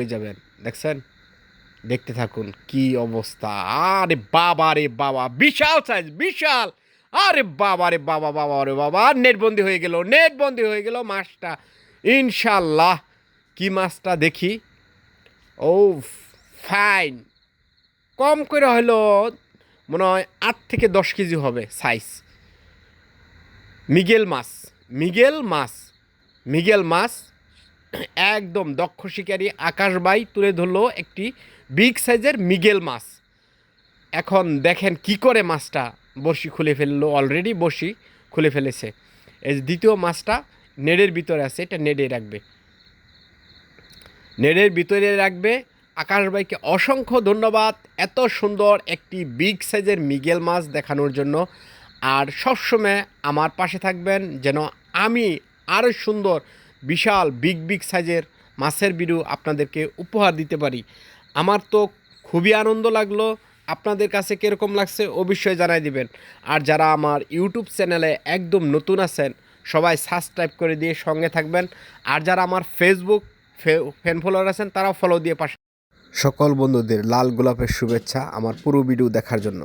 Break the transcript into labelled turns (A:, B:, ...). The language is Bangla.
A: হয়ে যাবেন। দেখছেন? দেখতে থাকুন কি অবস্থা। আরে বাবা রে বাবা, বিশাল সাইজ, বিশাল। আরে বাবা রে বাবা, বাবা রে বাবা, নেটবন্দি হয়ে গেল, নেটবন্দি হয়ে গেল মাছটা। ইনশাল্লাহ কি মাছটা দেখি। ও ফাইন, কম করে হলো মনে হয় 8 থেকে 10 কেজি হবে সাইজ। মিগেল মাছ, মিগেল মাছ, মিগেল মাছ। একদম দক্ষ শিকারী আকাশ ভাই তুলে ধরলো একটি বিগ সাইজের মিগেল মাছ। এখন দেখেন কি করে মাছটা বড়শি খুলে ফেললো, অলরেডি বড়শি খুলে ফেলেছে। এই যে দ্বিতীয় মাছটা নেটের ভিতরে আছে, এটা নেটে রাখবে, নেটের ভিতরে রাখবে। আকাশ ভাইকে অসংখ্য ধন্যবাদ এত সুন্দর একটি বিগ সাইজের মিগেল মাছ দেখানোর জন্য। আর সবসময় আমার পাশে থাকবেন যেন আমি আরও সুন্দর বিশাল বিগ বিগ সাইজের মাছের ভিডিও আপনাদেরকে উপহার দিতে পারি। আমার তো খুবই আনন্দ লাগলো। আপনাদের কাছে কীরকম লাগছে অবশ্যই জানাই দিবেন। আর যারা আমার ইউটিউব চ্যানেলে একদম নতুন আছেন সবাই সাবস্ক্রাইব করে দিয়ে সঙ্গে থাকবেন। আর যারা আমার ফেসবুক ফ্যান ফলোয়ার আছেন তারাও ফলো দিয়ে পাশে। সকল বন্ধুদের লাল গোলাপের শুভেচ্ছা আমার পুরো ভিডিও দেখার জন্য।